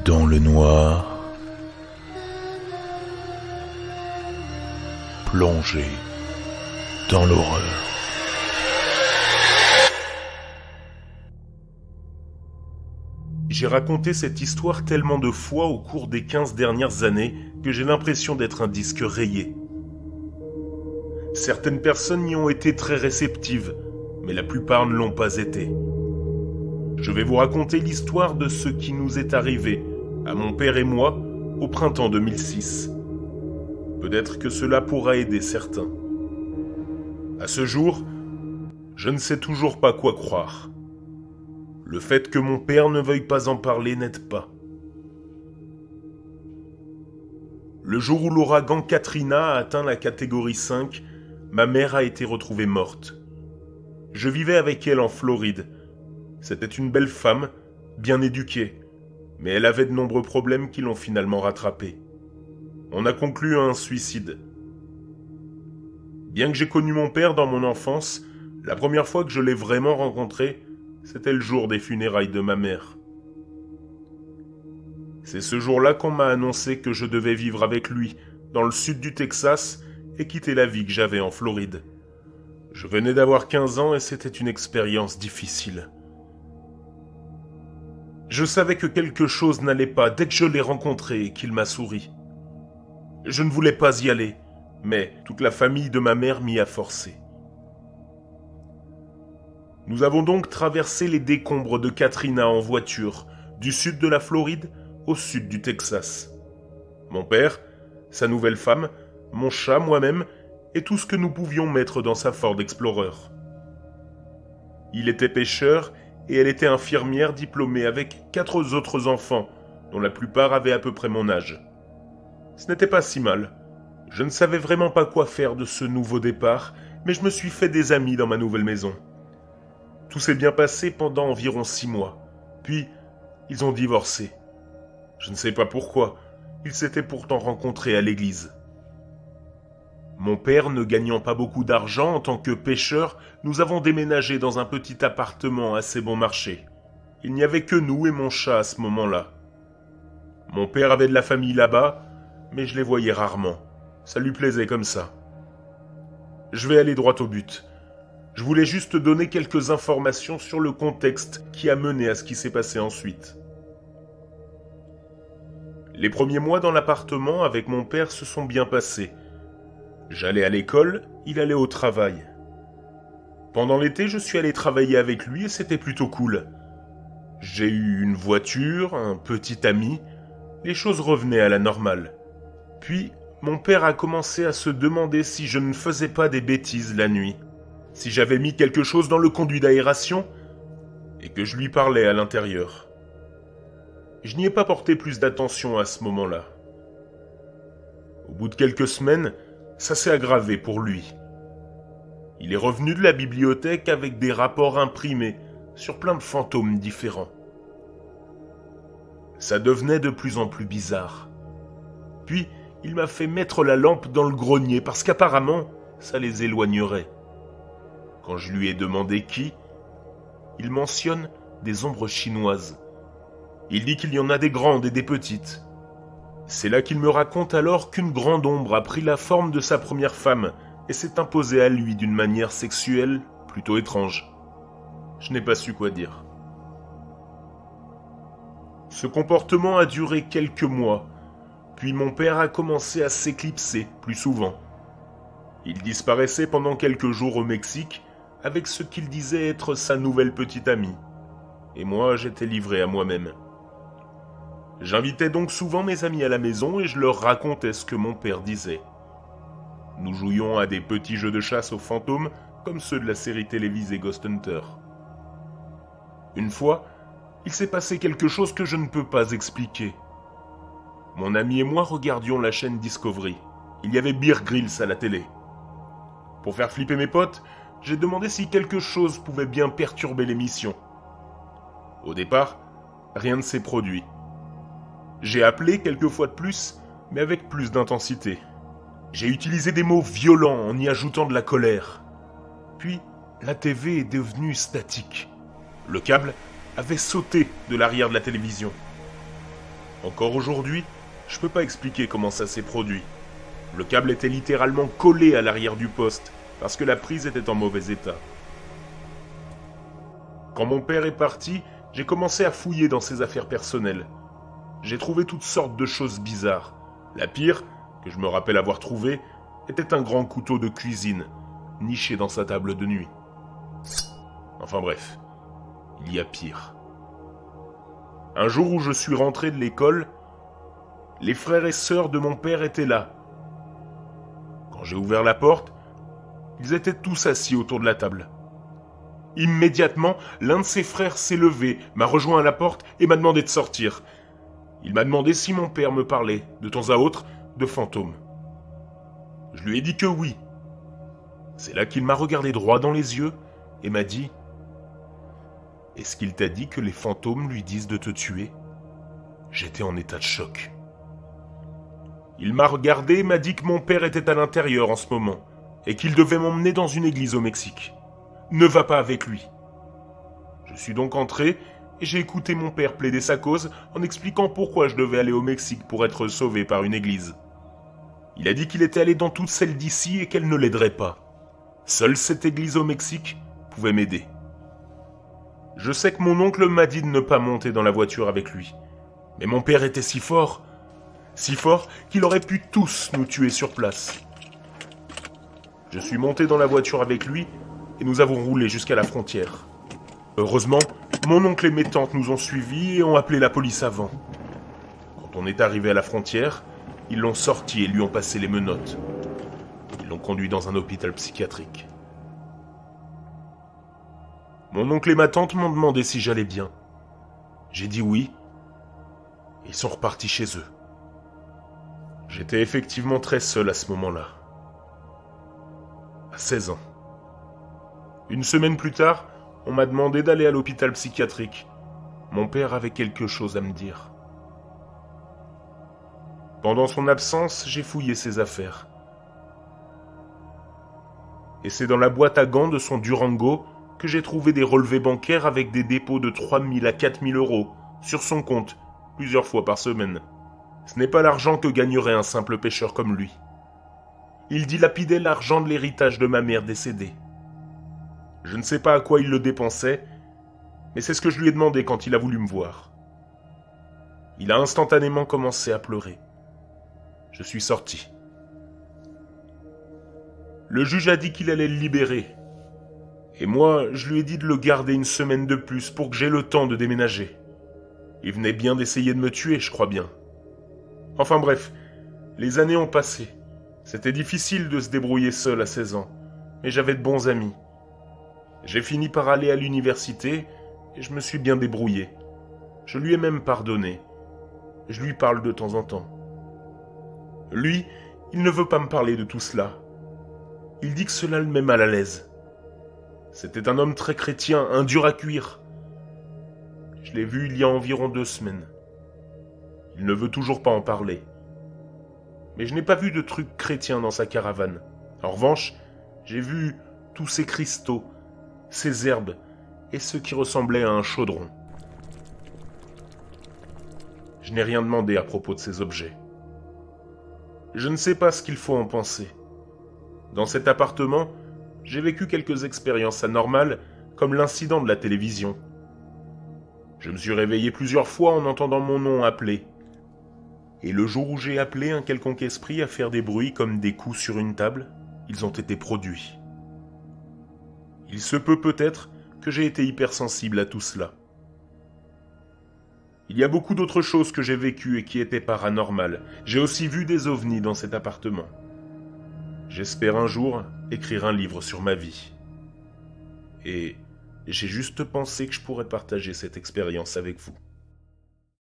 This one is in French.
Dans le noir, plongé dans l'horreur. J'ai raconté cette histoire tellement de fois au cours des 15 dernières années que j'ai l'impression d'être un disque rayé. Certaines personnes y ont été très réceptives, mais la plupart ne l'ont pas été. Je vais vous raconter l'histoire de ce qui nous est arrivé, à mon père et moi, au printemps 2006. Peut-être que cela pourra aider certains. À ce jour, je ne sais toujours pas quoi croire. Le fait que mon père ne veuille pas en parler n'aide pas. Le jour où l'ouragan Katrina a atteint la catégorie 5, ma mère a été retrouvée morte. Je vivais avec elle en Floride. C'était une belle femme, bien éduquée, mais elle avait de nombreux problèmes qui l'ont finalement rattrapée. On a conclu à un suicide. Bien que j'ai connu mon père dans mon enfance, la première fois que je l'ai vraiment rencontré, c'était le jour des funérailles de ma mère. C'est ce jour-là qu'on m'a annoncé que je devais vivre avec lui, dans le sud du Texas, et quitter la vie que j'avais en Floride. Je venais d'avoir 15 ans et c'était une expérience difficile. Je savais que quelque chose n'allait pas dès que je l'ai rencontré et qu'il m'a souri. Je ne voulais pas y aller, mais toute la famille de ma mère m'y a forcé. Nous avons donc traversé les décombres de Katrina en voiture, du sud de la Floride au sud du Texas. Mon père, sa nouvelle femme, mon chat, moi-même, et tout ce que nous pouvions mettre dans sa Ford Explorer. Il était pêcheur et elle était infirmière diplômée avec 4 autres enfants, dont la plupart avaient à peu près mon âge. Ce n'était pas si mal. Je ne savais vraiment pas quoi faire de ce nouveau départ, mais je me suis fait des amis dans ma nouvelle maison. Tout s'est bien passé pendant environ 6 mois. Puis, ils ont divorcé. Je ne sais pas pourquoi, ils s'étaient pourtant rencontrés à l'église. Mon père ne gagnant pas beaucoup d'argent en tant que pêcheur, nous avons déménagé dans un petit appartement assez bon marché. Il n'y avait que nous et mon chat à ce moment-là. Mon père avait de la famille là-bas, mais je les voyais rarement. Ça lui plaisait comme ça. Je vais aller droit au but. Je voulais juste donner quelques informations sur le contexte qui a mené à ce qui s'est passé ensuite. Les premiers mois dans l'appartement avec mon père se sont bien passés. J'allais à l'école, il allait au travail. Pendant l'été, je suis allé travailler avec lui et c'était plutôt cool. J'ai eu une voiture, un petit ami, les choses revenaient à la normale. Puis, mon père a commencé à se demander si je ne faisais pas des bêtises la nuit, si j'avais mis quelque chose dans le conduit d'aération et que je lui parlais à l'intérieur. Je n'y ai pas porté plus d'attention à ce moment-là. Au bout de quelques semaines, ça s'est aggravé pour lui. Il est revenu de la bibliothèque avec des rapports imprimés sur plein de fantômes différents. Ça devenait de plus en plus bizarre. Puis, il m'a fait mettre la lampe dans le grenier parce qu'apparemment, ça les éloignerait. Quand je lui ai demandé qui, il mentionne des ombres chinoises. Il dit qu'il y en a des grandes et des petites. C'est là qu'il me raconte alors qu'une grande ombre a pris la forme de sa première femme et s'est imposée à lui d'une manière sexuelle plutôt étrange. Je n'ai pas su quoi dire. Ce comportement a duré quelques mois, puis mon père a commencé à s'éclipser plus souvent. Il disparaissait pendant quelques jours au Mexique avec ce qu'il disait être sa nouvelle petite amie. Et moi, j'étais livré à moi-même. J'invitais donc souvent mes amis à la maison et je leur racontais ce que mon père disait. Nous jouions à des petits jeux de chasse aux fantômes comme ceux de la série télévisée Ghost Hunter. Une fois, il s'est passé quelque chose que je ne peux pas expliquer. Mon ami et moi regardions la chaîne Discovery. Il y avait Bear Grylls à la télé. Pour faire flipper mes potes, j'ai demandé si quelque chose pouvait bien perturber l'émission. Au départ, rien ne s'est produit. J'ai appelé quelques fois de plus, mais avec plus d'intensité. J'ai utilisé des mots violents en y ajoutant de la colère. Puis, la TV est devenue statique. Le câble avait sauté de l'arrière de la télévision. Encore aujourd'hui, je peux pas expliquer comment ça s'est produit. Le câble était littéralement collé à l'arrière du poste, parce que la prise était en mauvais état. Quand mon père est parti, j'ai commencé à fouiller dans ses affaires personnelles. J'ai trouvé toutes sortes de choses bizarres. La pire, que je me rappelle avoir trouvée, était un grand couteau de cuisine, niché dans sa table de nuit. Enfin bref, il y a pire. Un jour où je suis rentré de l'école, les frères et sœurs de mon père étaient là. Quand j'ai ouvert la porte, ils étaient tous assis autour de la table. Immédiatement, l'un de ses frères s'est levé, m'a rejoint à la porte et m'a demandé de sortir. Il m'a demandé si mon père me parlait, de temps à autre, de fantômes. Je lui ai dit que oui. C'est là qu'il m'a regardé droit dans les yeux et m'a dit « Est-ce qu'il t'a dit que les fantômes lui disent de te tuer ?» J'étais en état de choc. Il m'a regardé et m'a dit que mon père était à l'intérieur en ce moment et qu'il devait m'emmener dans une église au Mexique. Ne va pas avec lui. Je suis donc entré et j'ai écouté mon père plaider sa cause en expliquant pourquoi je devais aller au Mexique pour être sauvé par une église. Il a dit qu'il était allé dans toutes celles d'ici et qu'elle ne l'aiderait pas. Seule cette église au Mexique pouvait m'aider. Je sais que mon oncle m'a dit de ne pas monter dans la voiture avec lui. Mais mon père était si fort qu'il aurait pu tous nous tuer sur place. Je suis monté dans la voiture avec lui et nous avons roulé jusqu'à la frontière. Heureusement, mon oncle et mes tantes nous ont suivis et ont appelé la police avant. Quand on est arrivé à la frontière, ils l'ont sorti et lui ont passé les menottes. Ils l'ont conduit dans un hôpital psychiatrique. Mon oncle et ma tante m'ont demandé si j'allais bien. J'ai dit oui. Ils sont repartis chez eux. J'étais effectivement très seul à ce moment-là. À 16 ans. Une semaine plus tard, on m'a demandé d'aller à l'hôpital psychiatrique. Mon père avait quelque chose à me dire. Pendant son absence, j'ai fouillé ses affaires. Et c'est dans la boîte à gants de son Durango que j'ai trouvé des relevés bancaires avec des dépôts de 3 000 à 4 000 euros sur son compte, plusieurs fois par semaine. Ce n'est pas l'argent que gagnerait un simple pêcheur comme lui. Il dilapidait l'argent de l'héritage de ma mère décédée. Je ne sais pas à quoi il le dépensait, mais c'est ce que je lui ai demandé quand il a voulu me voir. Il a instantanément commencé à pleurer. Je suis sorti. Le juge a dit qu'il allait le libérer. Et moi, je lui ai dit de le garder une semaine de plus pour que j'aie le temps de déménager. Il venait bien d'essayer de me tuer, je crois bien. Enfin bref, les années ont passé. C'était difficile de se débrouiller seul à 16 ans, mais j'avais de bons amis. J'ai fini par aller à l'université et je me suis bien débrouillé. Je lui ai même pardonné. Je lui parle de temps en temps. Lui, il ne veut pas me parler de tout cela. Il dit que cela le met mal à l'aise. C'était un homme très chrétien, un dur à cuire. Je l'ai vu il y a environ 2 semaines. Il ne veut toujours pas en parler. Mais je n'ai pas vu de trucs chrétiens dans sa caravane. En revanche, j'ai vu tous ces cristaux, ces herbes et ce qui ressemblait à un chaudron. Je n'ai rien demandé à propos de ces objets. Je ne sais pas ce qu'il faut en penser. Dans cet appartement, j'ai vécu quelques expériences anormales, comme l'incident de la télévision. Je me suis réveillé plusieurs fois en entendant mon nom appelé. Et le jour où j'ai appelé un quelconque esprit à faire des bruits comme des coups sur une table, ils ont été produits. Il se peut peut-être que j'ai été hypersensible à tout cela. Il y a beaucoup d'autres choses que j'ai vécues et qui étaient paranormales. J'ai aussi vu des ovnis dans cet appartement. J'espère un jour écrire un livre sur ma vie. Et j'ai juste pensé que je pourrais partager cette expérience avec vous.